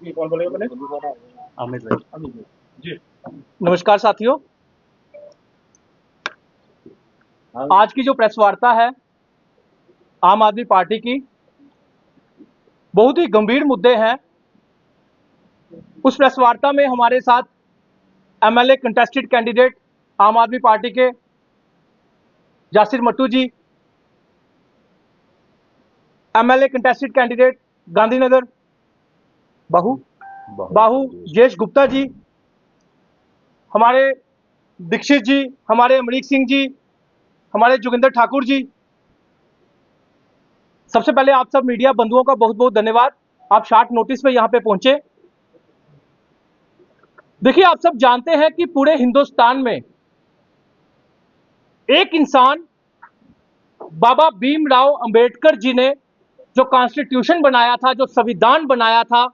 कौन बोलेगा पहले? अमित भाई। अमित भाई जी। नमस्कार साथियों, आज की जो प्रेस वार्ता है आम आदमी पार्टी की, बहुत ही गंभीर मुद्दे हैं। उस प्रेस वार्ता में हमारे साथ एमएलए कंटेस्टेड कैंडिडेट आम आदमी पार्टी के जासिर मट्टू जी, एमएलए कंटेस्टेड कैंडिडेट गांधीनगर बाहू जयेश गुप्ता जी, हमारे दीक्षित जी, हमारे अमरीक सिंह जी, हमारे जोगिंदर ठाकुर जी। सबसे पहले आप सब मीडिया बंधुओं का बहुत बहुत धन्यवाद, आप शॉर्ट नोटिस में यहाँ पे पहुंचे। देखिए, आप सब जानते हैं कि पूरे हिंदुस्तान में एक इंसान बाबा भीमराव अंबेडकर जी ने जो कॉन्स्टिट्यूशन बनाया था, जो संविधान बनाया था,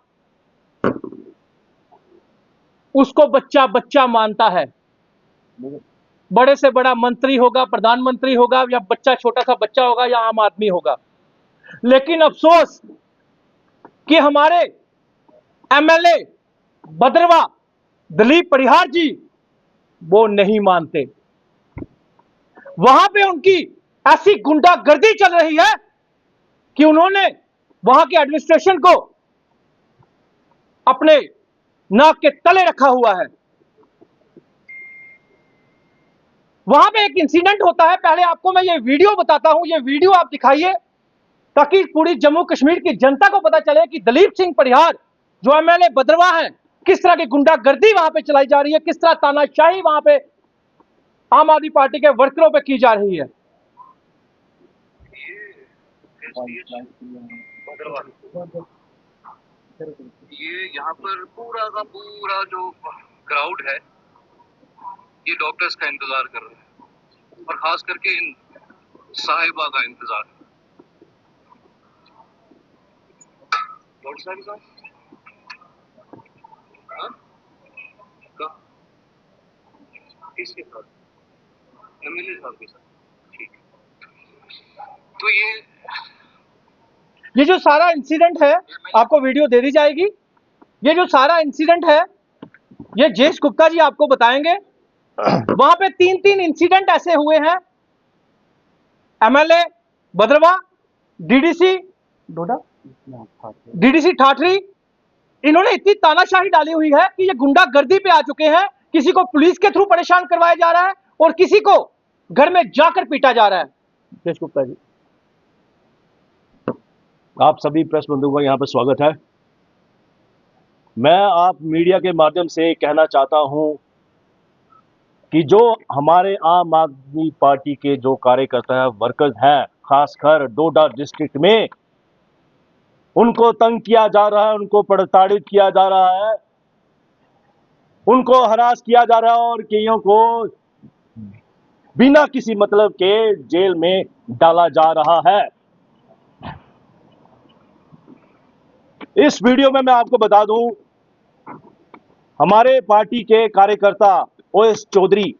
उसको बच्चा बच्चा मानता है। बड़े से बड़ा मंत्री होगा, प्रधानमंत्री होगा, या बच्चा छोटा सा बच्चा होगा, या आम आदमी होगा। लेकिन अफसोस कि हमारे एमएलए भद्रवा दिलीप परिहार जी वो नहीं मानते। वहां पे उनकी ऐसी गुंडागर्दी चल रही है कि उन्होंने वहां के एडमिनिस्ट्रेशन को अपने नाक के तले रखा हुआ है। वहां पे एक इंसिडेंट होता है, पहले आपको मैं ये वीडियो बताता हूं, ये वीडियो आप दिखाइए ताकि पूरी जम्मू कश्मीर की जनता को पता चले कि दलीप सिंह परिहार जो एमएलए भद्रवा है, किस तरह की गुंडागर्दी वहां पे चलाई जा रही है, किस तरह तानाशाही वहां पे आम आदमी पार्टी के वर्करों पे की जा रही है। ये यहाँ पर पूरा का पूरा जो क्राउड है ये डॉक्टर्स का इंतजार कर रहे हैं, और खास करके इन साहिबा का इंतजार। डॉक्टर साहब साहब किसके साथ? एमएलए साहब के साथ। ठीक है, तो ये जो सारा इंसिडेंट है, आपको वीडियो दे दी जाएगी। ये जो सारा इंसिडेंट है ये जयेश गुप्ता जी आपको बताएंगे। वहां पे तीन तीन इंसिडेंट ऐसे हुए हैं। एमएलए भद्रवा, डीडीसी डोडा, डीडीसी ठाठरी, इन्होंने इतनी तानाशाही डाली हुई है कि ये गुंडागर्दी पे आ चुके हैं। किसी को पुलिस के थ्रू परेशान करवाया जा रहा है और किसी को घर में जाकर पीटा जा रहा है। जयेश गुप्ता जी, आप सभी प्रेस बंधुओं का यहाँ पर स्वागत है। मैं आप मीडिया के माध्यम से कहना चाहता हूं कि जो हमारे आम आदमी पार्टी के जो कार्यकर्ता है, वर्कर्स हैं, खासकर डोडा डिस्ट्रिक्ट में, उनको तंग किया जा रहा है, उनको प्रताड़ित किया जा रहा है, उनको हरास किया जा रहा है और कईयों को बिना किसी मतलब के जेल में डाला जा रहा है। इस वीडियो में मैं आपको बता दूं, हमारे पार्टी के कार्यकर्ता ओएस चौधरी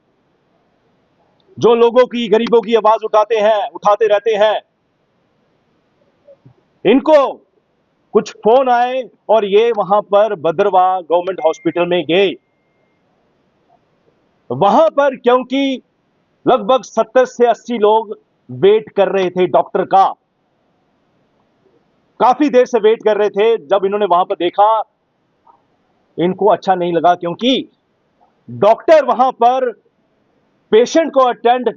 जो लोगों की, गरीबों की आवाज उठाते रहते हैं, इनको कुछ फोन आए और ये वहां पर भद्रवा गवर्नमेंट हॉस्पिटल में गए। वहां पर क्योंकि लगभग 70 से 80 लोग वेट कर रहे थे डॉक्टर का, काफी देर से वेट कर रहे थे। जब इन्होंने वहां पर देखा, इनको अच्छा नहीं लगा, क्योंकि डॉक्टर वहां पर पेशेंट को अटेंड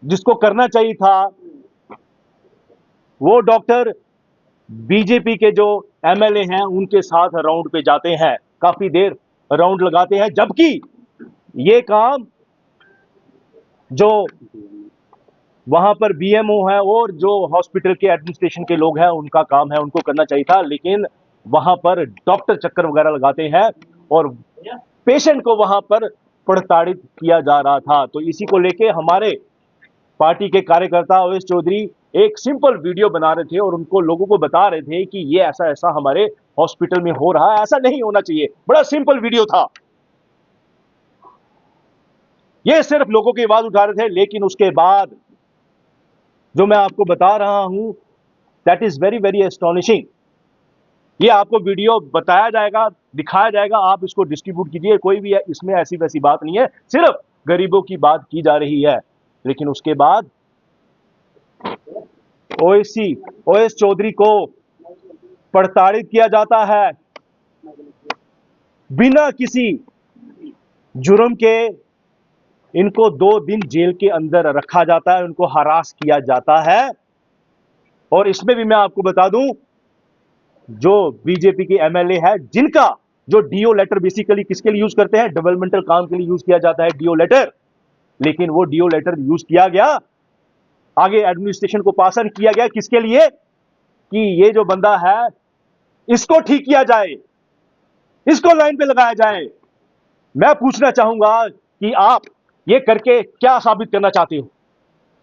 जिसको करना चाहिए था, वो डॉक्टर बीजेपी के जो एमएलए हैं उनके साथ राउंड पे जाते हैं, काफी देर राउंड लगाते हैं, जबकि ये काम जो वहां पर बीएमओ है और जो हॉस्पिटल के एडमिनिस्ट्रेशन के लोग हैं उनका काम है, उनको करना चाहिए था। लेकिन वहां पर डॉक्टर चक्कर वगैरह लगाते हैं और पेशेंट को वहां पर प्रताड़ित किया जा रहा था। तो इसी को लेके हमारे पार्टी के कार्यकर्ता ओएस चौधरी एक सिंपल वीडियो बना रहे थे और उनको लोगों को बता रहे थे कि ये ऐसा ऐसा हमारे हॉस्पिटल में हो रहा है, ऐसा नहीं होना चाहिए। बड़ा सिंपल वीडियो था, ये सिर्फ लोगों की आवाज उठा रहे थे। लेकिन उसके बाद जो मैं आपको बता रहा हूं, that is very very astonishing. ये आपको वीडियो बताया जाएगा, दिखाया जाएगा, आप इसको डिस्ट्रीब्यूट कीजिए। कोई भी इसमें ऐसी वैसी बात नहीं है, सिर्फ गरीबों की बात की जा रही है। लेकिन उसके बाद ओएसी ओएस चौधरी को प्रताड़ित किया जाता है, बिना किसी जुर्म के इनको 2 दिन जेल के अंदर रखा जाता है, उनको हरास किया जाता है। और इसमें भी मैं आपको बता दूं, जो बीजेपी के एमएलए है, जिनका जो डीओ लेटर बेसिकली किसके लिए यूज करते हैं, डेवलपमेंटल काम के लिए यूज किया जाता है डीओ लेटर। लेकिन वो डीओ लेटर यूज किया गया, आगे एडमिनिस्ट्रेशन को पास किया गया, किसके लिए, कि ये जो बंदा है इसको ठीक किया जाए, इसको लाइन पे लगाया जाए। मैं पूछना चाहूंगा कि आप ये करके क्या साबित करना चाहते हो?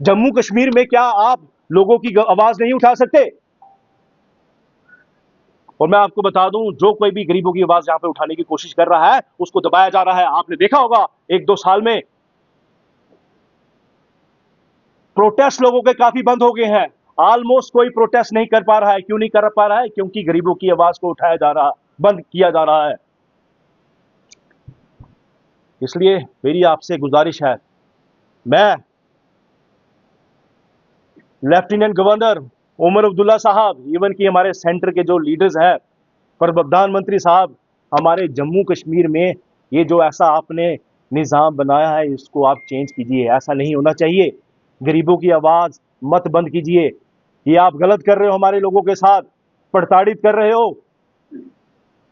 जम्मू कश्मीर में क्या आप लोगों की आवाज नहीं उठा सकते? और मैं आपको बता दूं, जो कोई भी गरीबों की आवाज यहां पे उठाने की कोशिश कर रहा है, उसको दबाया जा रहा है। आपने देखा होगा 1-2 साल में प्रोटेस्ट लोगों के काफी बंद हो गए हैं। ऑलमोस्ट कोई प्रोटेस्ट नहीं कर पा रहा है। क्यों नहीं कर पा रहा है? क्योंकि गरीबों की आवाज को उठाया जा रहा, बंद किया जा रहा है। इसलिए मेरी आपसे गुजारिश है, मैं लेफ्टिनेंट गवर्नर उमर अब्दुल्ला साहब, इवन कि हमारे सेंटर के जो लीडर्स हैं, प्रधानमंत्री साहब, हमारे जम्मू कश्मीर में ये जो ऐसा आपने निज़ाम बनाया है, इसको आप चेंज कीजिए। ऐसा नहीं होना चाहिए। गरीबों की आवाज़ मत बंद कीजिए। ये आप गलत कर रहे हो, हमारे लोगों के साथ प्रताड़ित कर रहे हो।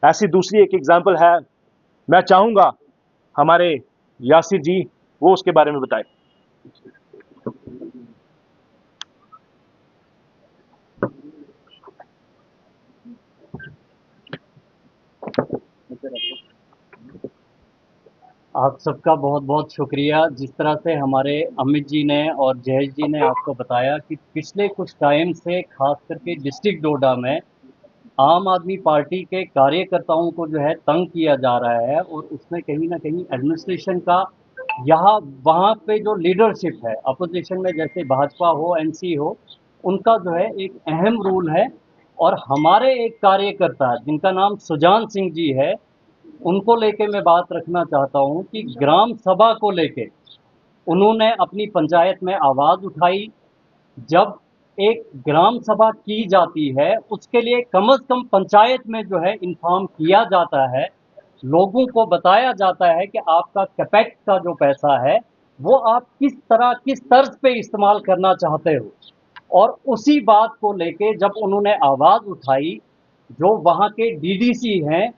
ऐसी दूसरी एक एग्जाम्पल है, मैं चाहूँगा हमारे यासिर जी वो उसके बारे में बताएं। आप सबका बहुत बहुत शुक्रिया। जिस तरह से हमारे अमित जी ने और जयेश जी ने आपको बताया कि पिछले कुछ टाइम से खास करके डिस्ट्रिक्ट डोडा में आम आदमी पार्टी के कार्यकर्ताओं को जो है तंग किया जा रहा है, और उसमें कहीं ना कहीं एडमिनिस्ट्रेशन का यहाँ वहाँ पे जो लीडरशिप है अपोजिशन में, जैसे भाजपा हो एनसी हो, उनका जो है एक अहम रोल है। और हमारे एक कार्यकर्ता जिनका नाम सुजान सिंह जी है, उनको लेके मैं बात रखना चाहता हूँ कि ग्राम सभा को लेके उन्होंने अपनी पंचायत में आवाज़ उठाई। जब एक ग्राम सभा की जाती है, उसके लिए कम से कम पंचायत में जो है इन्फॉर्म किया जाता है, लोगों को बताया जाता है कि आपका कैपेक्ट का जो पैसा है वो आप किस तरह किस तर्ज पे इस्तेमाल करना चाहते हो। और उसी बात को लेके जब उन्होंने आवाज़ उठाई, जो वहाँ के डीडीसी हैं,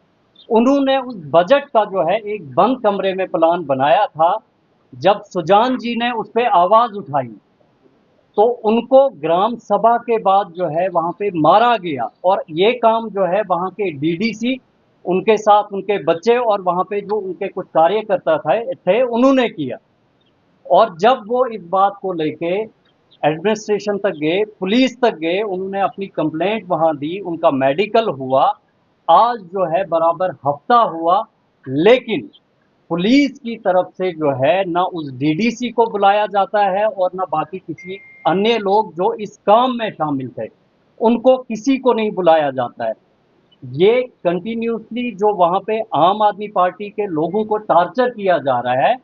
उन्होंने उस बजट का जो है एक बंद कमरे में प्लान बनाया था। जब सुजान जी ने उस पर आवाज़ उठाई तो उनको ग्राम सभा के बाद जो है वहाँ पे मारा गया। और ये काम जो है वहाँ के डीडीसी, उनके साथ उनके बच्चे और वहाँ पे जो उनके कुछ कार्यकर्ता थे उन्होंने किया। और जब वो इस बात को लेके एडमिनिस्ट्रेशन तक गए, पुलिस तक गए, उन्होंने अपनी कंप्लेंट वहाँ दी, उनका मेडिकल हुआ। आज जो है बराबर हफ्ता हुआ, लेकिन पुलिस की तरफ से जो है ना उस डीडीसी को बुलाया जाता है और ना बाकी किसी अन्य लोग जो इस काम में शामिल थे उनको किसी को नहीं बुलाया जाता है। ये कंटिन्यूसली जो वहाँ पे आम आदमी पार्टी के लोगों को टार्चर किया जा रहा है,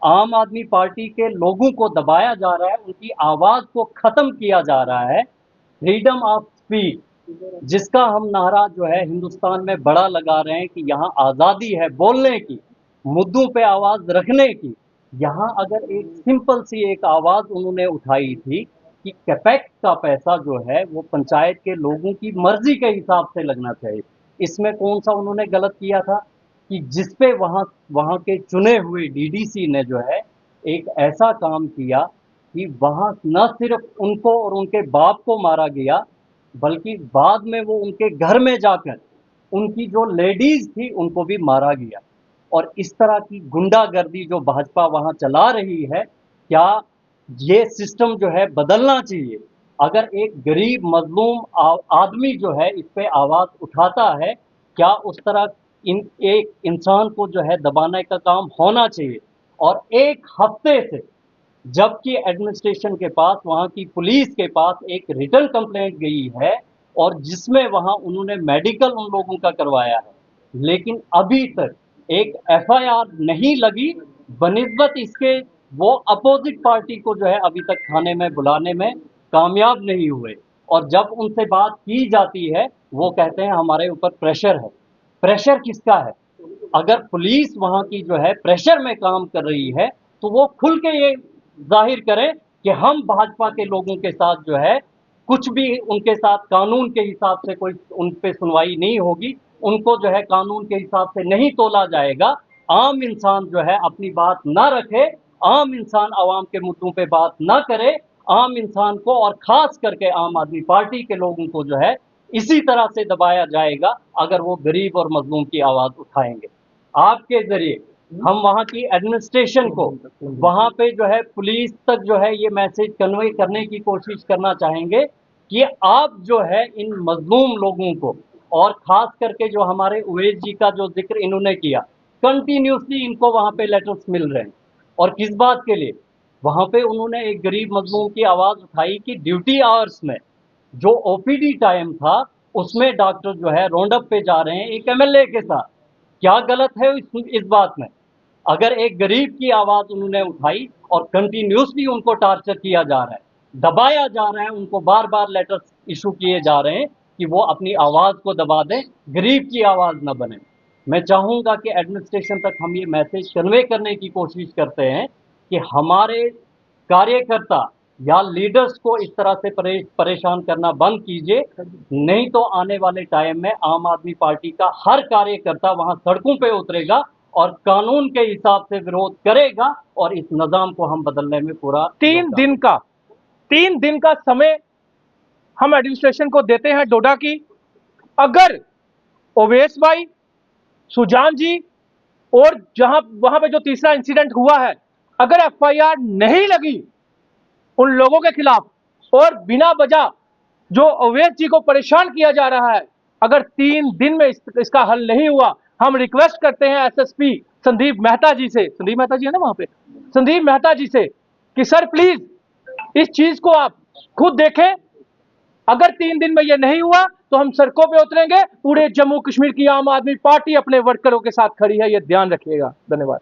आम आदमी पार्टी के लोगों को दबाया जा रहा है, उनकी आवाज़ को ख़त्म किया जा रहा है। फ्रीडम ऑफ स्पीच, जिसका हम नारा जो है हिंदुस्तान में बड़ा लगा रहे हैं कि यहाँ आज़ादी है बोलने की, मुद्दों पे आवाज़ रखने की। यहाँ अगर एक सिंपल सी एक आवाज़ उन्होंने उठाई थी कि कैपेक्ट का पैसा जो है वो पंचायत के लोगों की मर्जी के हिसाब से लगना चाहिए। इसमें कौन सा उन्होंने गलत किया था कि जिस पे वहाँ वहाँ के चुने हुए डीडीसी ने जो है एक ऐसा काम किया कि वहाँ न सिर्फ उनको और उनके बाप को मारा गया, बल्कि बाद में वो उनके घर में जाकर उनकी जो लेडीज थी उनको भी मारा गया। और इस तरह की गुंडागर्दी जो भाजपा वहाँ चला रही है, क्या ये सिस्टम जो है बदलना चाहिए? अगर एक गरीब मजलूम आदमी जो है इस पे आवाज़ उठाता है, क्या उस तरह एक इंसान को जो है दबाने का काम होना चाहिए? और एक हफ्ते से जबकि एडमिनिस्ट्रेशन के पास, वहाँ की पुलिस के पास एक रिटर्न कंप्लेंट गई है और जिसमें वहां उन्होंने मेडिकल उन लोगों का करवाया है, लेकिन अभी तक एक एफआईआर नहीं लगी। बनिस्बत इसके वो अपोजिट पार्टी को जो है अभी तक थाने में बुलाने में कामयाब नहीं हुए, और जब उनसे बात की जाती है वो कहते हैं हमारे ऊपर प्रेशर है। प्रेशर किसका है? अगर पुलिस वहां की जो है प्रेशर में काम कर रही है तो वो खुल के ये जाहिर करें कि हम भाजपा के लोगों के साथ जो है कुछ भी उनके साथ कानून के हिसाब से कोई उन पे सुनवाई नहीं होगी, उनको जो है कानून के हिसाब से नहीं तोला जाएगा। आम इंसान जो है अपनी बात ना रखे, आम इंसान आवाम के मुद्दों पे बात ना करे, आम इंसान को और खास करके आम आदमी पार्टी के लोगों को जो है इसी तरह से दबाया जाएगा अगर वो गरीब और मजलूम की आवाज उठाएंगे। आपके जरिए हम वहां की एडमिनिस्ट्रेशन को, वहां पे जो है पुलिस तक जो है ये मैसेज कन्वे करने की कोशिश करना चाहेंगे कि आप जो है इन मजलूम लोगों को, और खास करके जो हमारे उवैस जी का जो जिक्र इन्होंने किया, कंटिन्यूसली इनको वहां पे लेटर्स मिल रहे हैं। और किस बात के लिए? वहां पे उन्होंने एक गरीब मजलूम की आवाज उठाई कि ड्यूटी आवर्स में जो ओपीडी टाइम था उसमें डॉक्टर जो है राउंड अप पे जा रहे हैं एक एमएलए के साथ। क्या गलत है इस बात में? अगर एक गरीब की आवाज उन्होंने उठाई और कंटिन्यूसली उनको टार्चर किया जा रहा है, दबाया जा रहा है, उनको बार बार लेटर्स इशू किए जा रहे हैं कि वो अपनी आवाज को दबा दें, गरीब की आवाज न बने। मैं चाहूंगा कि एडमिनिस्ट्रेशन तक हम ये मैसेज कन्वे करने की कोशिश करते हैं कि हमारे कार्यकर्ता या लीडर्स को इस तरह से परेशान करना बंद कीजिए, नहीं तो आने वाले टाइम में आम आदमी पार्टी का हर कार्यकर्ता वहां सड़कों पे उतरेगा और कानून के हिसाब से विरोध करेगा, और इस निजाम को हम बदलने में पूरा 3 दिन का समय हम एडमिनिस्ट्रेशन को देते हैं डोडा की। अगर ओवैस भाई, सुजान जी और वहां पे जो तीसरा इंसिडेंट हुआ है, अगर एफआईआर नहीं लगी उन लोगों के खिलाफ और बिना वजह जो ओवैस जी को परेशान किया जा रहा है, अगर 3 दिन में इसका हल नहीं हुआ, हम रिक्वेस्ट करते हैं एसएसपी संदीप मेहता जी से, संदीप मेहता जी है ना वहां पे, संदीप मेहता जी से कि सर प्लीज इस चीज को आप खुद देखें। अगर 3 दिन में यह नहीं हुआ तो हम सड़कों पे उतरेंगे। पूरे जम्मू कश्मीर की आम आदमी पार्टी अपने वर्करों के साथ खड़ी है, यह ध्यान रखिएगा। धन्यवाद।